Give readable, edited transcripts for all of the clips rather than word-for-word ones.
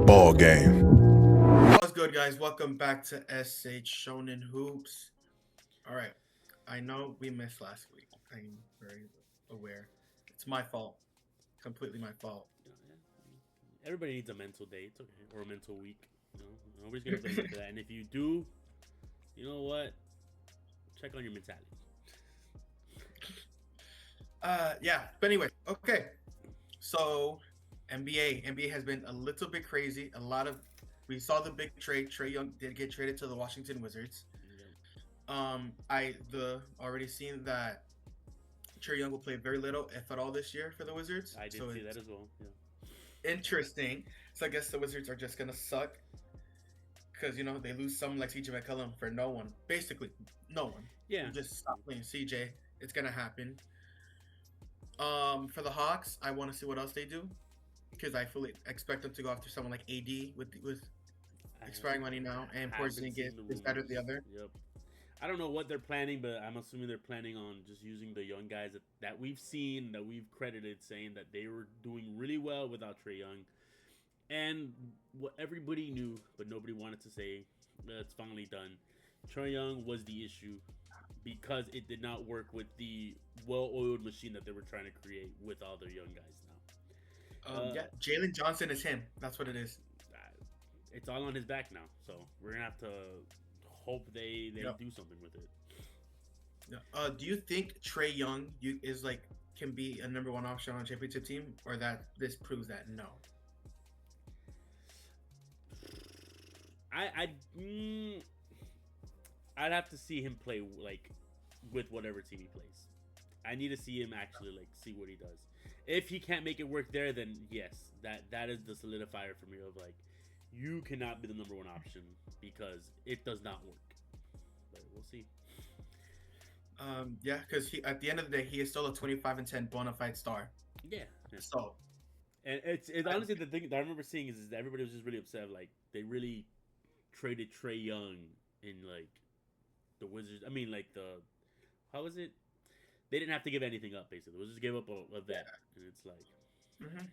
Ball game. What's good, guys? Welcome back to SH Shonen Hoops. All right, I know we missed last week. I'm very aware. It's my fault. Completely my fault. Everybody needs a mental day, it's okay, or a mental week. Nobody's gonna blame you for that. And if you do, you know what? Check on your mentality. Yeah. But anyway, okay. So NBA has been a little bit crazy. We saw the big trade. Trae Young did get traded to the Washington Wizards. Already seen that Trae Young will play very little, if at all, this year for the Wizards. I did see that as well. Yeah. Interesting. So I guess the Wizards are just gonna suck because they lose someone like CJ McCollum for no one. Basically, no one. Yeah. Just stop playing CJ. It's gonna happen. For the Hawks, I want to see what else they do because I fully expect them to go after someone like AD with expiring money now, and Porzingis is better than the other. Yep. I don't know what they're planning, but I'm assuming they're planning on just using the young guys that we've seen, that we've credited, saying that they were doing really well without Trae Young. And what everybody knew, but nobody wanted to say, it's finally done. Trae Young was the issue because it did not work with the well-oiled machine that they were trying to create with all their young guys now. Jalen Johnson is him. That's what it is. It's all on his back now, so we're gonna have to hope they do something with it. Yeah. Do you think Trae Young can be a number one option on a championship team, or that this proves that no? I'd have to see him play with whatever team he plays. I need to see him actually see what he does. If he can't make it work there, then yes, that is the solidifier for me of you cannot be the number one option because it does not work. But we'll see. Because at the end of the day, he is still a 25-10 bona fide star. Yeah. So, and it's honestly the thing that I remember seeing is that everybody was just really upset. They really traded Trae Young in the Wizards. I mean, how was it? They didn't have to give anything up. Basically, the Wizards gave up a vet, and it's like. Mm-hmm.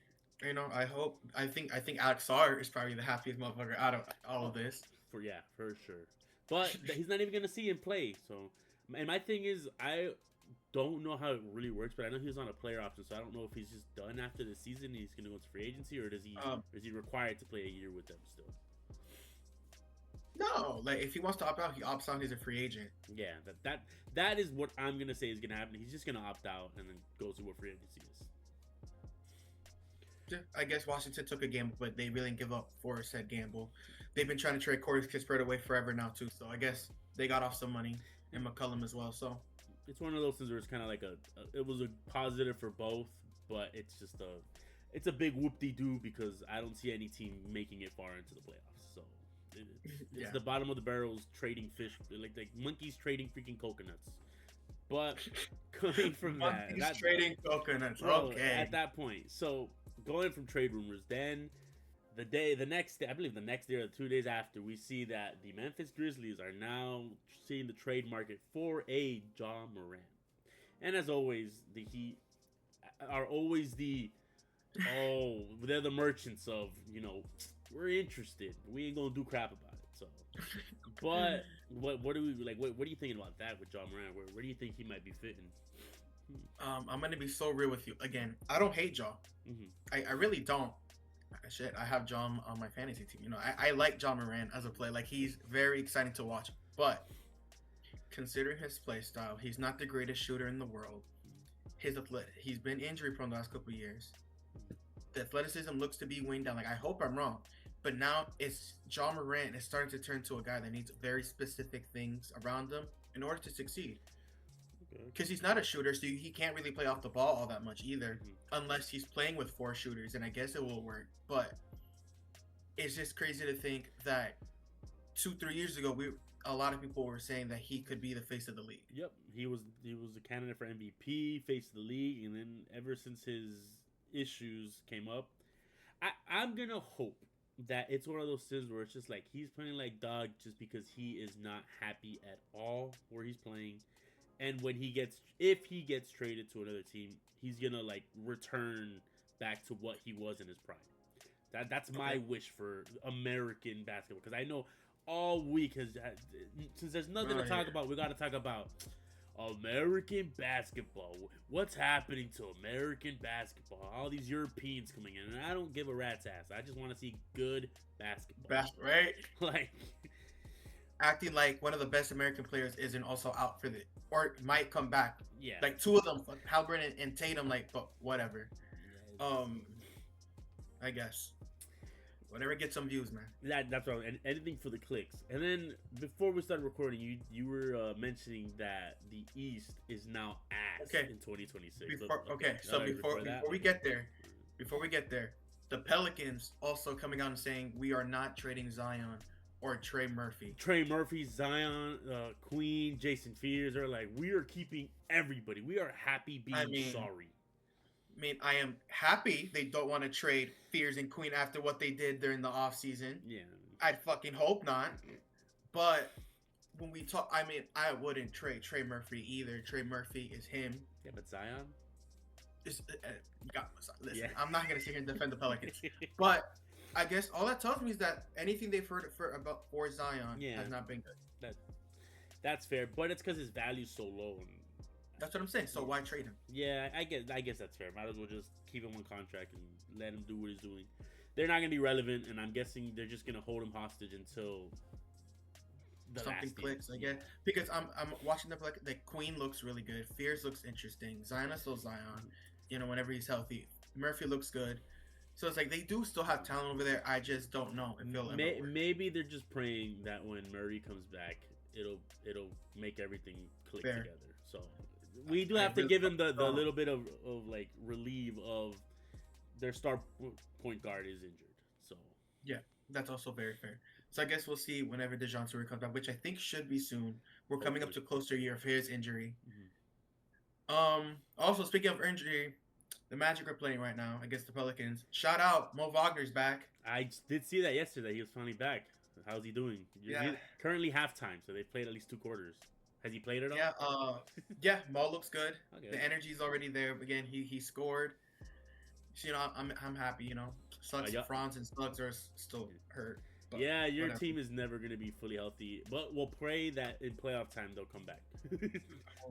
I think Alex Sarr is probably the happiest motherfucker out of all of this. For sure. But he's not even gonna see him play. So, and my thing is, I don't know how it really works, but I know he was on a player option, so I don't know if he's just done after the season. And he's gonna go into free agency, or is he required to play a year with them still? No, if he wants to opt out, he opts out. He's a free agent. Yeah, that is what I'm gonna say is gonna happen. He's just gonna opt out and then go see what free agency is. I guess Washington took a gamble, but they really didn't give up for said gamble. They've been trying to trade Corey Kispert away forever now too, so I guess they got off some money, and McCollum as well. So it's one of those things where it's kind of it was a positive for both, but it's just it's a big whoop-de-doo because I don't see any team making it far into the playoffs. So it's the bottom of the barrels trading fish, like monkeys trading freaking coconuts. But coming from that, trading coconuts. Bro, okay. At that point, so. Going from trade rumors, then the next day, I believe the next day or 2 days after, we see that the Memphis Grizzlies are now seeing the trade market for a Ja Morant. And as always, the Heat are always they're the merchants of, we're interested, but we ain't gonna do crap about it. So, but what do we what are you thinking about that with Ja Morant? Where do you think he might be fitting? I'm gonna be so real with you again. I don't hate Ja. Mm-hmm. I really don't. Shit, I have Ja on my fantasy team. I like Ja Morant as a player. He's very exciting to watch. But considering his play style, he's not the greatest shooter in the world. He's been injury prone the last couple of years. The athleticism looks to be weighing down. I hope I'm wrong, but now it's Ja Morant is starting to turn to a guy that needs very specific things around him in order to succeed. Because he's not a shooter, so he can't really play off the ball all that much either, unless he's playing with four shooters, and I guess it will work. But it's just crazy to think that 2-3 years ago, a lot of people were saying that he could be the face of the league. Yep, he was a candidate for MVP, face of the league, and then ever since his issues came up, I'm gonna hope that it's one of those things where it's just he's playing like dog just because he is not happy at all where he's playing. And if he gets traded to another team, he's gonna return back to what he was in his prime. That's my Okay. wish for American basketball, because I know all week since there's nothing to Oh talk yeah. about, we got to talk about American basketball. What's happening to American basketball? All these Europeans coming in, and I don't give a rat's ass. I just want to see good basketball. Right? Like, Acting like one of the best American players isn't also out for the or might come back. yeah, Like two of them, Halbert and Tatum. Like, but whatever. Um, I guess whatever gets some views, man. that's what anything for the clicks. And then before we started recording, you were mentioning that the East is now ass Okay. in 2026. So before we get there, the Pelicans also coming out and saying we are not trading Zion or Trey Murphy. Trey Murphy, Zion, Queen, Jason Fears are like, we are keeping everybody. We are happy being sorry. I mean, I am happy they don't want to trade Fears and Queen after what they did during the offseason. Yeah. I'd fucking hope not. But when we talk, I mean, I wouldn't trade Trey Murphy either. Trey Murphy is him. Yeah, but Zion? Listen, Yeah. I'm not going to sit here and defend the Pelicans. But I guess all that tells me is that anything they've heard for Zion has not been good. That's fair, but it's because his value's so low. And that's what I'm saying. So why trade him? Yeah, I guess that's fair. Might as well just keep him on contract and let him do what he's doing. They're not going to be relevant, and I'm guessing they're just going to hold him hostage until something clicks, I guess. Because I'm watching the Queen looks really good. Fears looks interesting. Zion is still Zion. You know, whenever he's healthy. Murphy looks good. So it's like they do still have talent over there. I just don't know if they'll ever work. Maybe they're just praying that when Murray comes back, it'll make everything click together. So we do have to give him the little bit of like relief of their star point guard is injured. So yeah, that's also very fair. So I guess we'll see whenever DeJounte comes back, which I think should be soon. We're coming up to close to a year of his injury. Mm-hmm. Also, speaking of injury, the Magic are playing right now against the Pelicans. Shout out, Mo Wagner's back. I did see that yesterday. He was finally back. How's he doing? Yeah. Currently halftime, so they've played at least 2 quarters. Has he played at all? Yeah. Yeah. Mo looks good. Okay. The energy's already there. Again, he scored. So, you know, I'm happy. You know, Suggs, Franz, and Suggs are still hurt. Yeah, your team is never going to be fully healthy, but we'll pray that in playoff time they'll come back,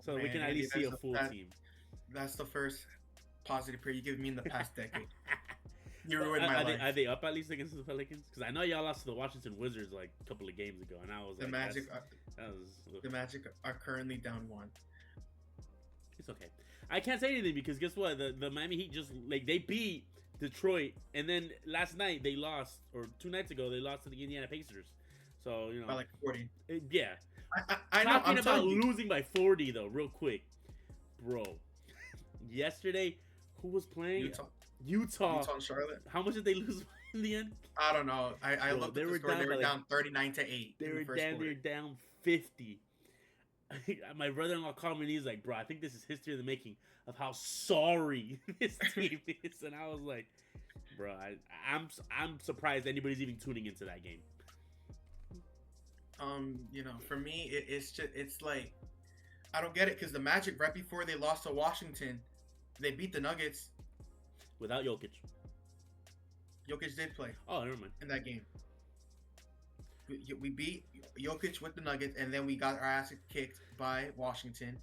so we can at least see a full team. That's the first positive prayer you give me in the past decade. You ruined my life. Are they up at least against the Pelicans? Because I know y'all lost to the Washington Wizards like a couple of games ago, and I was the Magic are currently down 1. It's okay. I can't say anything because guess what? The Miami Heat just they beat Detroit, and then last night they lost, or 2 nights ago they lost to the Indiana Pacers. So you know, by like 40. Yeah. I know. Talking about losing by 40 though, real quick, bro. Yesterday, who was playing? Utah and Charlotte. How much did they lose in the end? I don't know. I looked at the score. They were down 39-8. They were down 50. My brother-in-law called me and he's like, bro, I think this is history in the making of how sorry this team is. And I was like, bro, I'm surprised anybody's even tuning into that game. You know, for me, it's like I don't get it because the Magic right before they lost to Washington, they beat the Nuggets without Jokic. Jokic did play. Oh, never mind. In that game, we beat Jokic with the Nuggets, and then we got our ass kicked by Washington.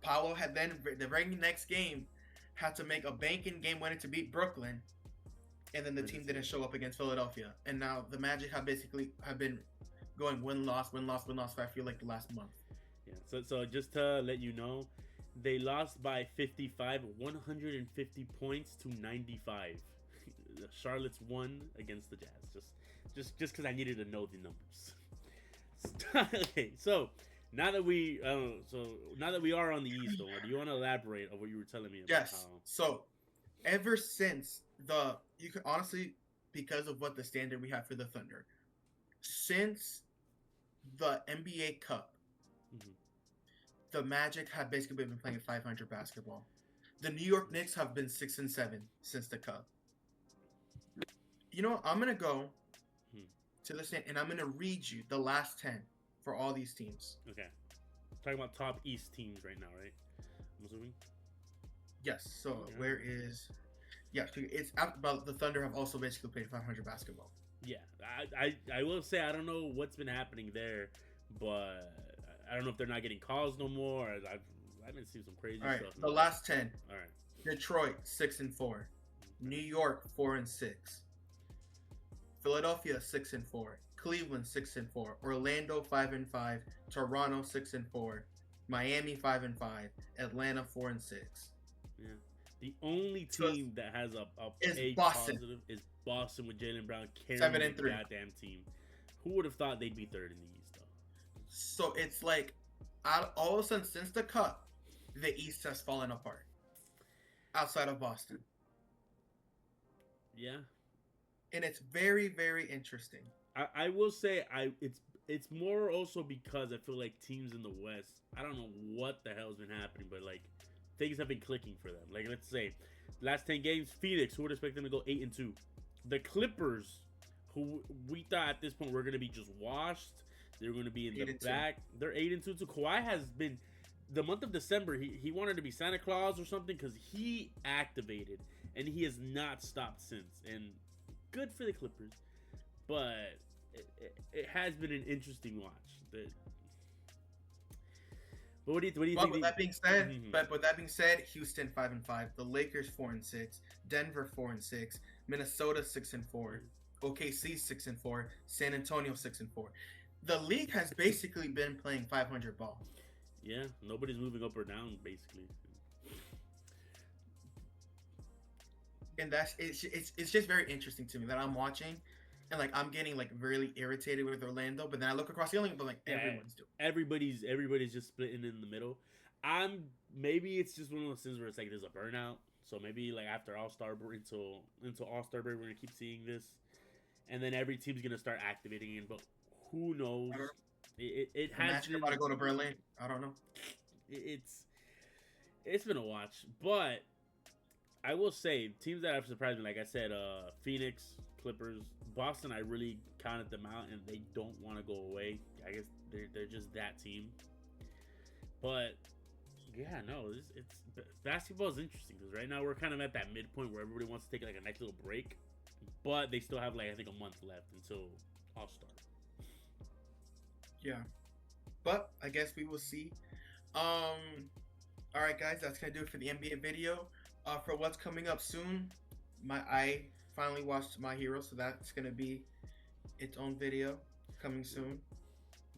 Paolo had then the very next game had to make a banking game winner to beat Brooklyn, and then the team didn't show up against Philadelphia. And now the Magic have been going win-loss for I feel like the last month. Yeah. So just to let you know, they lost by 55, 150 points to 95. Charlotte's won against the Jazz. Just because I needed to know the numbers. Okay, so now that we are on the East, Omar, do you want to elaborate on what you were telling me about? Yes. So ever since you can honestly, because of what the standard we have for the Thunder, since the NBA Cup, the Magic have basically been playing 500 basketball. The New York Knicks have been 6-7 since the Cup. You know what? I'm gonna go to the stand and I'm gonna read you the last 10 for all these teams. Okay. Talking about top East teams right now, right? I'm assuming. Yes. So where is Yeah, it's about the Thunder have also basically played 500 basketball. Yeah, I will say I don't know what's been happening there, but I don't know if they're not getting calls no more. I've been seeing some crazy All right, stuff. the last 10. All right, Detroit 6-4, New York 4-6, Philadelphia 6-4, Cleveland 6-4, Orlando 5-5, Toronto 6-4, Miami 5-5, Atlanta 4-6. yeah. The only team that has a is Boston. positive is Boston with Jaylen Brown carrying 7-3. the goddamn team. Who would have thought they'd be third in the East though? So it's like, all of a sudden since the Cup, the East has fallen apart. Outside of Boston. Yeah. And it's very, very interesting. I will say it's more also because I feel like teams in the West, I don't know what the hell's been happening, but like things have been clicking for them. Like let's say last 10 games, Phoenix, who would expect them to go 8-2? The Clippers, who we thought at this point were gonna be just washed. They're gonna be in the back. They're 8-2 too. Kawhi has been the month of December, he wanted to be Santa Claus or something because he activated and he has not stopped since. And good for the Clippers, but it has been an interesting watch. But what do you think? With that being said, with that being said, Houston 5-5, the Lakers 4-6, Denver 4-6, Minnesota 6-4, OKC 6-4, San Antonio 6-4. The league has basically been playing 500 ball. Yeah, nobody's moving up or down basically. And it's just very interesting to me that I'm watching, and like I'm getting like really irritated with Orlando, but then I look across the league, but like everyone's doing. Everybody's just splitting in the middle. Maybe it's just one of those things where it's like there's a burnout. So maybe like after All-Star break into All-Star break, we're gonna keep seeing this, and then every team's gonna start activating it. But who knows? It has been about to go to Berlin. I don't know. It's been a watch, but I will say teams that have surprised me, like I said, Phoenix, Clippers, Boston. I really counted them out, and they don't want to go away. I guess they're just that team. But yeah, no, it's basketball is interesting because right now we're kind of at that midpoint where everybody wants to take like a nice little break, but they still have like I think a month left until All-Star. Yeah, but I guess we will see. All right, guys, that's gonna do it for the NBA video. For what's coming up soon, I finally watched My Hero, so that's gonna be its own video coming soon.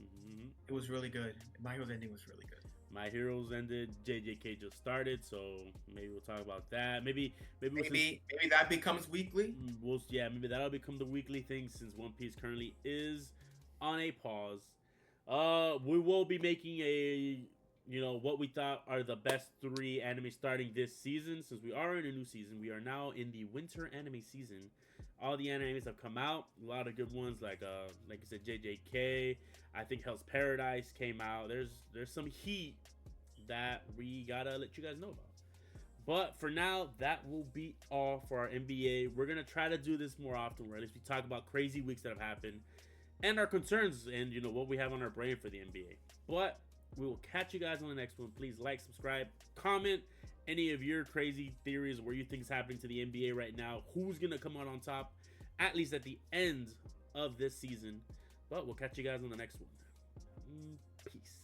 Mm-hmm. It was really good. My Hero's ending was really good. My Heroes ended. JJK just started, so maybe we'll talk about that. Maybe that becomes weekly. Maybe that'll become the weekly thing since One Piece currently is on a pause. We will be making what we thought are the best 3 anime starting this season. Since we are in a new season, we are now in the winter anime season. All the animes have come out, a lot of good ones like I said, JJK. I think Hell's Paradise came out. There's some heat that we gotta let you guys know about. But for now, that will be all for our NBA. We're gonna try to do this more often, where at least we talk about crazy weeks that have happened and our concerns and what we have on our brain for the NBA. But we will catch you guys on the next one. Please like, subscribe, comment any of your crazy theories where you think is happening to the NBA right now. Who's going to come out on top, at least at the end of this season. But we'll catch you guys on the next one. Peace.